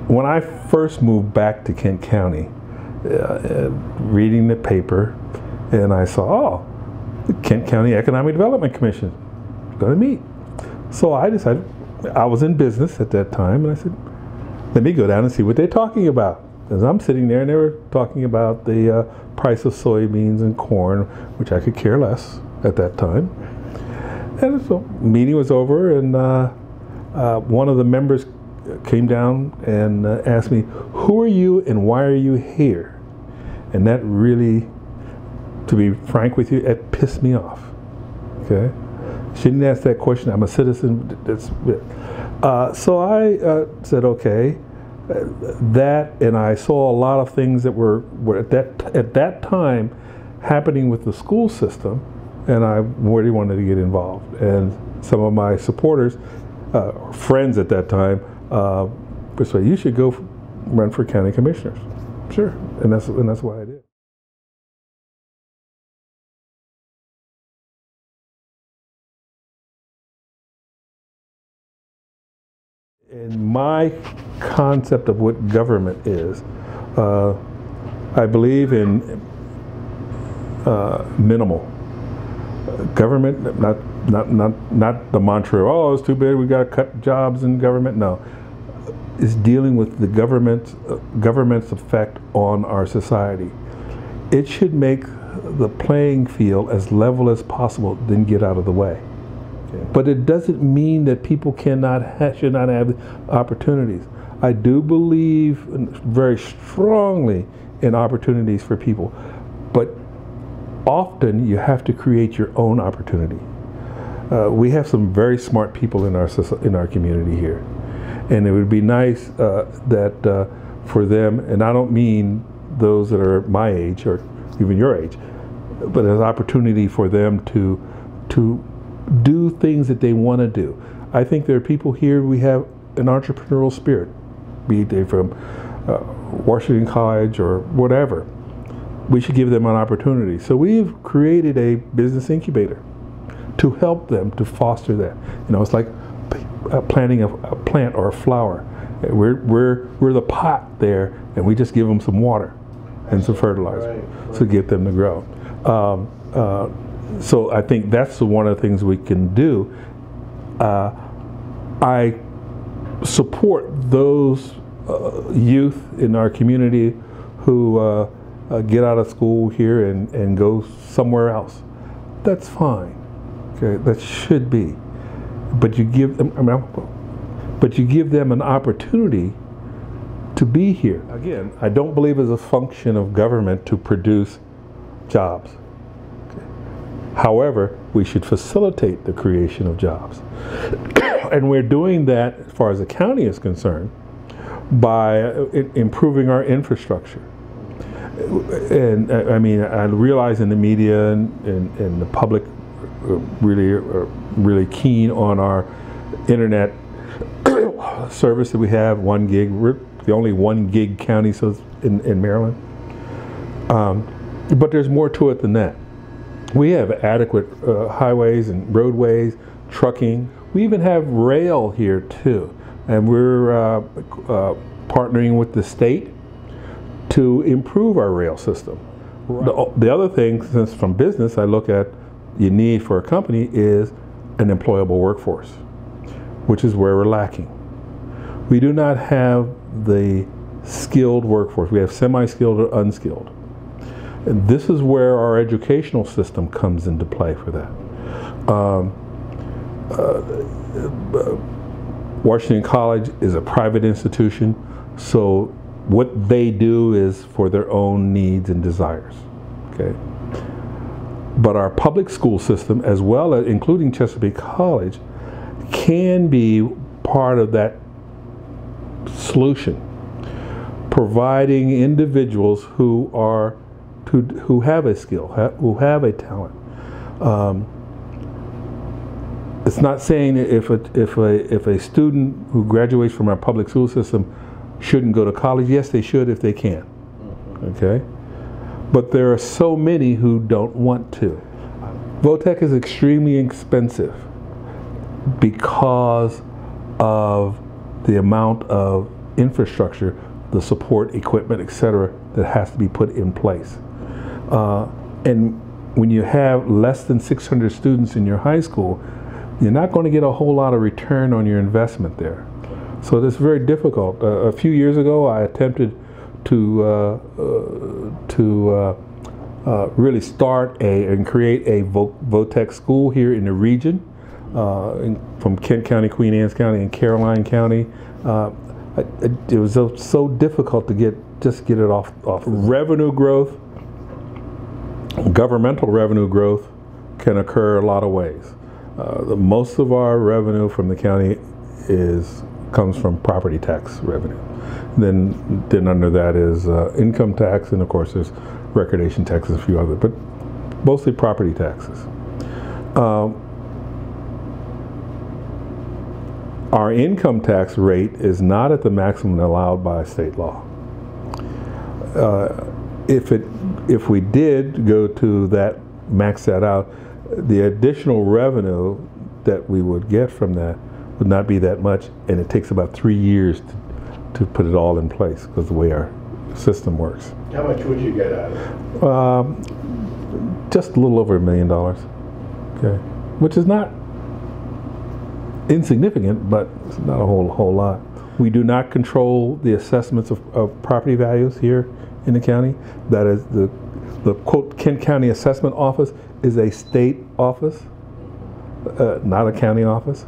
when I first moved back to Kent County, reading the paper, and I saw, the Kent County Economic Development Commission is going to meet. So I decided, I was in business at that time, and I said, let me go down and see what they're talking about. As I'm sitting there, and they were talking about the price of soybeans and corn, which I could care less at that time. And so meeting was over, and one of the members came down and asked me, who are you and why are you here? And that really, to be frank with you, it pissed me off. Okay, she didn't ask that question. I'm a citizen. So I said, okay. That, and I saw a lot of things that were at that time happening with the school system, and I really wanted to get involved. And some of my supporters, friends at that time, persuaded, you should go run for county commissioners. Sure, and that's what I did. In my concept of what government is, I believe in minimal government. Not the mantra, oh, it's too bad we got to cut jobs in government. No, it's dealing with the government's effect on our society. It should make the playing field as level as possible, then get out of the way. But it doesn't mean that people should not have opportunities. I do believe very strongly in opportunities for people, but often you have to create your own opportunity. We have some very smart people in our community here, and it would be nice that for them, and I don't mean those that are my age or even your age, but an opportunity for them to do things that they want to do. I think there are people here, we have an entrepreneurial spirit, be they from Washington College or whatever. We should give them an opportunity. So we've created a business incubator to help them, to foster that. You know, it's like planting a plant or a flower. We're the pot there, and we just give them some water and some fertilizer to get them to grow. So I think that's one of the things we can do. I support those youth in our community who get out of school here and go somewhere else. That's fine. Okay, that should be. But you give them, an opportunity to be here. Again, I don't believe it's a function of government to produce jobs. However, we should facilitate the creation of jobs. And we're doing that, as far as the county is concerned, by improving our infrastructure. And I mean, I realize in the media and the public really keen on our internet service that we have, 1 gig. We're the only 1 gig county in Maryland. But there's more to it than that. We have adequate highways and roadways, trucking. We even have rail here too. And we're partnering with the state to improve our rail system. Right. The other thing, since from business, I look at you need for a company is an employable workforce, which is where we're lacking. We do not have the skilled workforce. We have semi-skilled or unskilled. And this is where our educational system comes into play for that. Washington College is a private institution, so what they do is for their own needs and desires. Okay. But our public school system, as well as including Chesapeake College, can be part of that solution, providing individuals who have a skill, who have a talent. It's not saying that if a student who graduates from our public school system shouldn't go to college. Yes, they should if they can. Okay, but there are so many who don't want to. Votech is extremely expensive because of the amount of infrastructure, the support equipment, etc., that has to be put in place. And when you have less than 600 students in your high school, you're not going to get a whole lot of return on your investment there. So it's very difficult. A few years ago, I attempted to really start and create a VOTEC school here in the region, from Kent County, Queen Anne's County, and Caroline County. It was so difficult to get it off. Revenue growth, governmental revenue growth, can occur a lot of ways. Most of our revenue from the county comes from property tax revenue. Then under that is income tax, and of course there's recordation taxes, a few others, but mostly property taxes. Our income tax rate is not at the maximum allowed by state law. If we did go to that, max that out, the additional revenue that we would get from that would not be that much, and it takes about 3 years to put it all in place because of the way our system works. How much would you get out of it? Just a little over $1 million, okay, which is not insignificant, but it's not a whole lot. We do not control the assessments of property values here in the county. That is the quote Kent County Assessment Office is a state office, not a county office,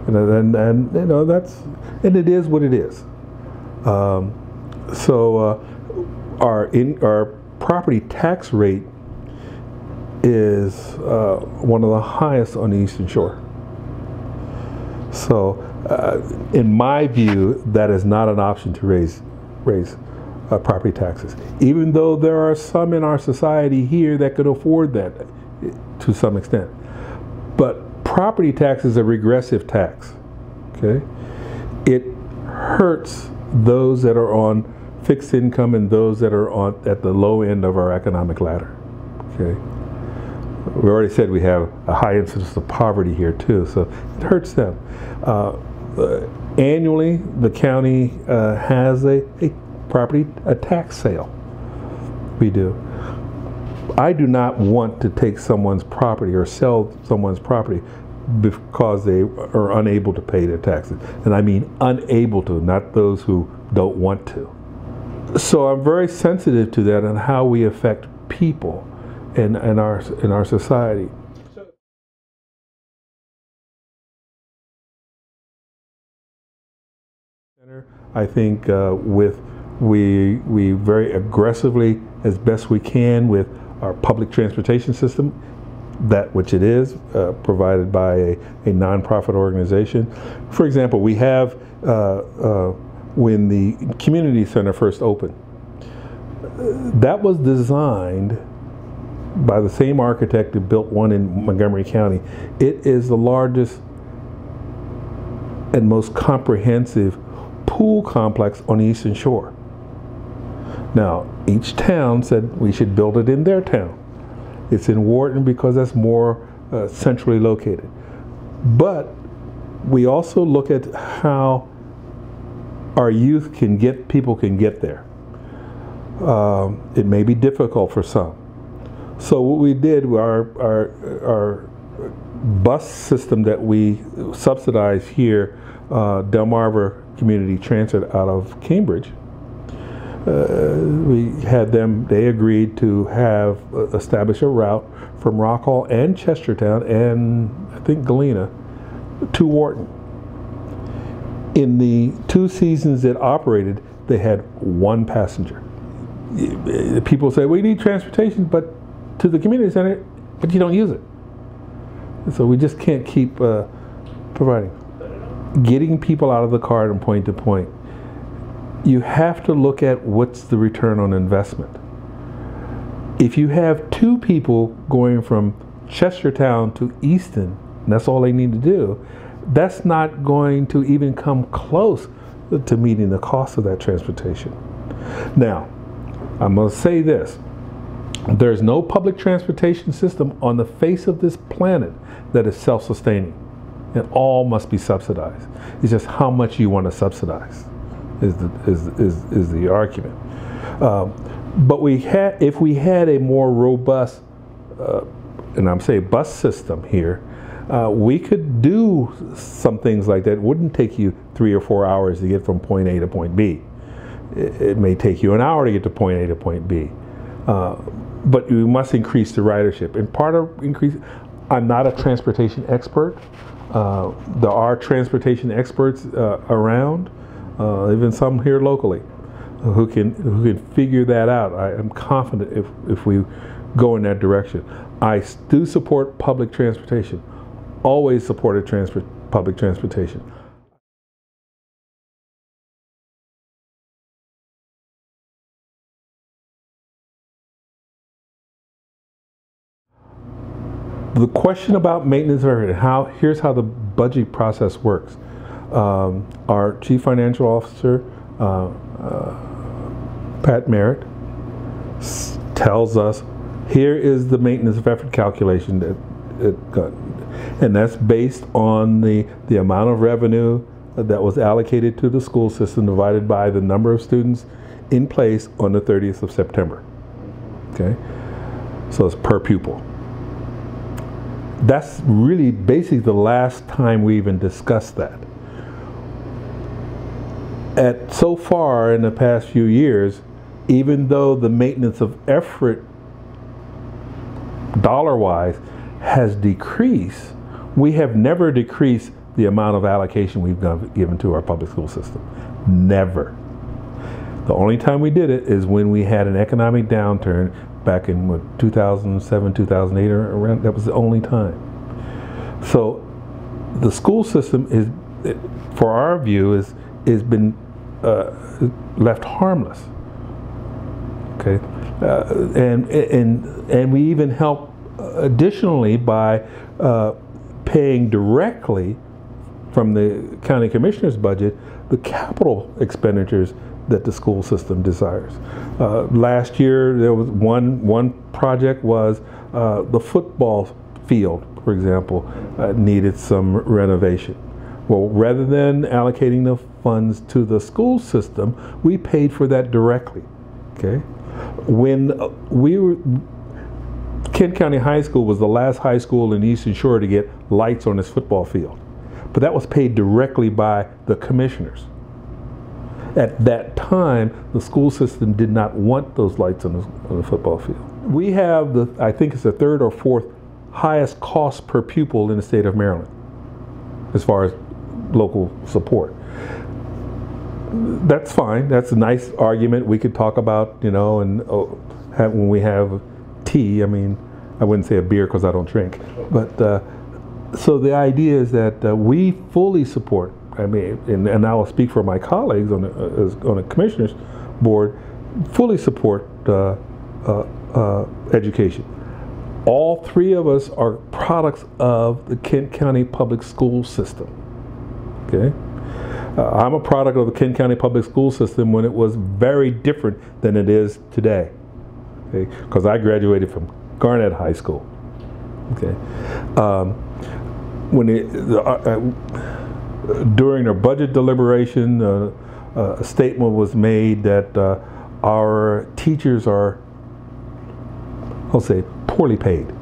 and you know and it is what it is. So our property tax rate is one of the highest on the Eastern Shore. So in my view, that is not an option to raise property taxes, even though there are some in our society here that could afford that to some extent. But property tax is a regressive tax, okay? It hurts those that are on fixed income and those that are at the low end of our economic ladder, okay? We already said we have a high incidence of poverty here too, so it hurts them. Annually, the county has a tax sale. We do. I do not want to take someone's property or sell someone's property because they are unable to pay their taxes. And I mean unable to, not those who don't want to. So I'm very sensitive to that and how we affect people in our society. I think we very aggressively, as best we can, with our public transportation system, that which it is, provided by a nonprofit organization. For example, we have, when the community center first opened, that was designed by the same architect who built one in Montgomery County. It is the largest and most comprehensive pool complex on the Eastern Shore. Now, each town said we should build it in their town. It's in Wharton because that's more centrally located. But we also look at how our youth people can get there. It may be difficult for some. So what we did, our bus system that we subsidize here, Delmarva Community Transit out of Cambridge, we had them, they agreed to establish a route from Rockhall and Chestertown and I think Galena to Wharton. In the 2 seasons it operated, they had 1 passenger. People say, we need transportation, but to the community center, but you don't use it. So we just can't keep providing. Getting people out of the car and point to point. You have to look at what's the return on investment. If you have 2 people going from Chestertown to Easton, and that's all they need to do, that's not going to even come close to meeting the cost of that transportation. Now, I'm going to say this. There's no public transportation system on the face of this planet that is self-sustaining. It all must be subsidized. It's just how much you want to subsidize. is the argument. But if we had a more robust, and I'm saying bus system here, we could do some things like that. It wouldn't take you 3 or 4 hours to get from point A to point B. It may take you an hour to get to point A to point B. But you must increase the ridership. And part of I'm not a transportation expert. There are transportation experts around, even some here locally, who can figure that out. I am confident if we go in that direction. I do support public transportation. Always supported public transportation. The question about maintenance of everything, here's how the budget process works. Our Chief Financial Officer, Pat Merritt, tells us, here is the maintenance of effort calculation that it got. And that's based on the amount of revenue that was allocated to the school system divided by the number of students in place on the 30th of September. Okay? So it's per pupil. That's really basically the last time we even discussed that. So far in the past few years, even though the maintenance of effort dollar-wise has decreased, we have never decreased the amount of allocation we've given to our public school system. Never. The only time we did it is when we had an economic downturn back in 2007, 2008, or around. That was the only time. So the school system for our view, is been left harmless. Okay, and we even help additionally by paying directly from the county commissioner's budget the capital expenditures that the school system desires. Last year there was one project was the football field, for example, needed some renovation. Well, rather than allocating the funds to the school system, we paid for that directly. Okay, when Kent County High School was the last high school in the Eastern Shore to get lights on its football field, but that was paid directly by the commissioners. At that time, the school system did not want those lights on the football field. We have I think it's the 3rd or 4th highest cost per pupil in the state of Maryland, as far as local support. That's fine. That's a nice argument we could talk about, you know, and when we have tea. I mean, I wouldn't say a beer because I don't drink, but so the idea is that we fully support. I mean, and I will speak for my colleagues on the commissioner's board, fully support education. All 3 of us are products of the Kent County public school system. Okay, I'm a product of the Kent County public school system when it was very different than it is today. Okay, because I graduated from Garnett High School. Okay, during our budget deliberation, a statement was made that our teachers are, I'll say, poorly paid.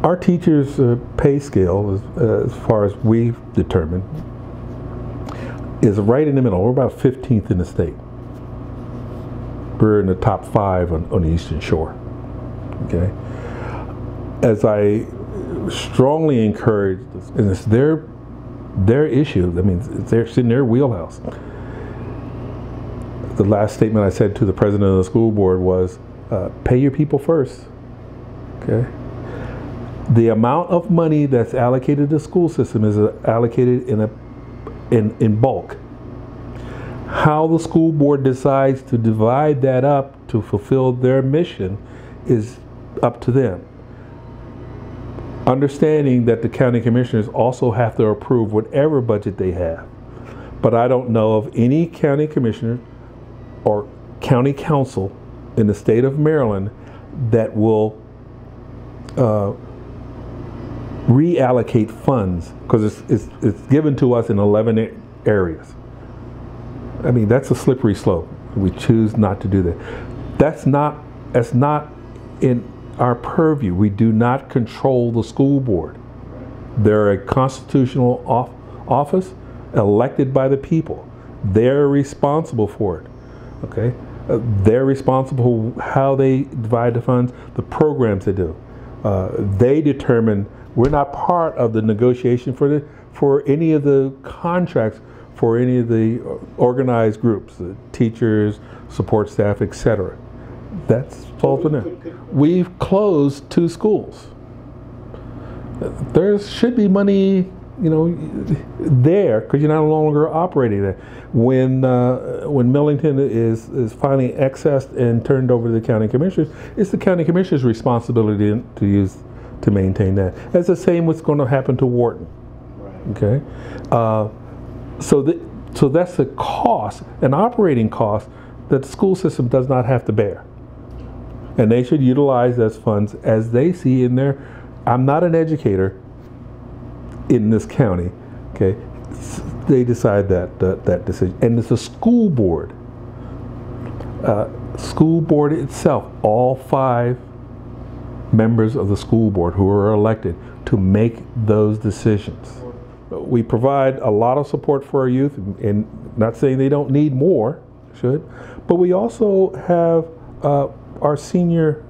Our teachers' pay scale, as far as we've determined, is right in the middle. We're about 15th in the state. We're in the top 5 on the Eastern Shore. Okay. As I strongly encourage, and it's their issue. I mean, it's in their wheelhouse. The last statement I said to the president of the school board was, pay your people first. Okay. The amount of money that's allocated to the school system is allocated in bulk. How the school board decides to divide that up to fulfill their mission is up to them. Understanding that the county commissioners also have to approve whatever budget they have. But I don't know of any county commissioner or county council in the state of Maryland that will reallocate funds, because it's given to us in 11 areas. I mean, that's a slippery slope. We choose not to do that. That's not in our purview. We do not control the school board. They're a constitutional office elected by the people. They're responsible for it. Okay? They're responsible for how they divide the funds, the programs they do. They determine. We're not part of the negotiation for any of the contracts for any of the organized groups, the teachers, support staff, etc. That's falls on them. We've closed 2 schools. There should be money, there, because you're no longer operating there. When Millington is finally accessed and turned over to the county commissioners, it's the county commissioners' responsibility to maintain that. That's the same what's going to happen to Wharton. Right. Okay, so that's a cost, an operating cost that the school system does not have to bear, and they should utilize those funds as they see in their. I'm not an educator in this county. Okay, they decide that decision, and it's a school board. School board itself, all 5 members of the school board who are elected to make those decisions. We provide a lot of support for our youth, and not saying they don't need more, but we also have our senior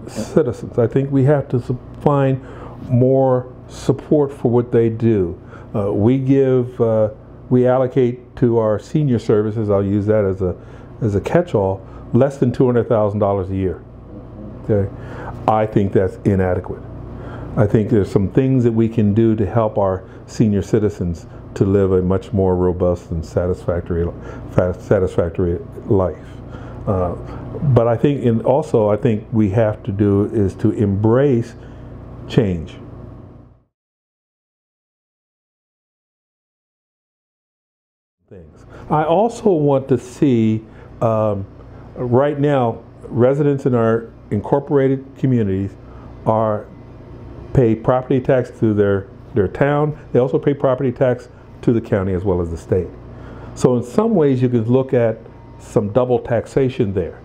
citizens. I think we have to find more support for what they do. We allocate to our senior services, I'll use that as a catch-all, less than $200,000 a year. Okay, I think that's inadequate. I think there's some things that we can do to help our senior citizens to live a much more robust and satisfactory life. But I think, I think we have to do is to embrace change. Things. I also want to see, right now, residents in our incorporated communities pay property tax to their town. They also pay property tax to the county as well as the state. So in some ways you can look at some double taxation there,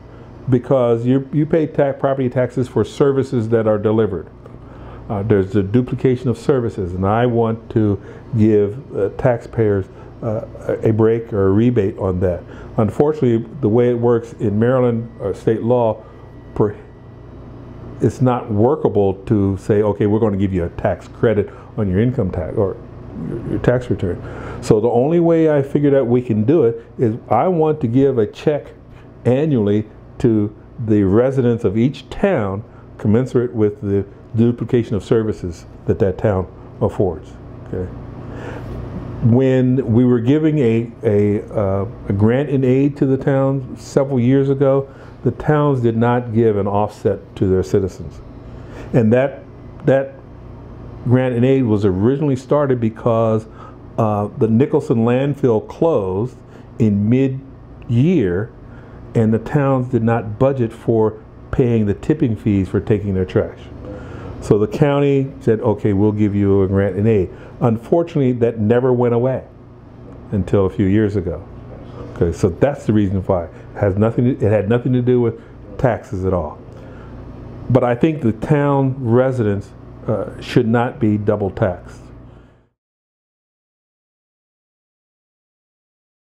because you pay property taxes for services that are delivered. There's the duplication of services, and I want to give taxpayers a break or a rebate on that. Unfortunately, the way it works in Maryland state law, it's not workable to say, okay, we're going to give you a tax credit on your income tax or your tax return. So the only way I figured out we can do it is I want to give a check annually to the residents of each town commensurate with the duplication of services that town affords. Okay. When we were giving a grant and aid to the towns several years ago, the towns did not give an offset to their citizens. And that grant and aid was originally started because the Nicholson landfill closed in mid-year, and the towns did not budget for paying the tipping fees for taking their trash. So the county said, okay, we'll give you a grant and aid. Unfortunately, that never went away until a few years ago. Okay, so that's the reason why. It had nothing to do with taxes at all. But I think the town residents should not be double taxed.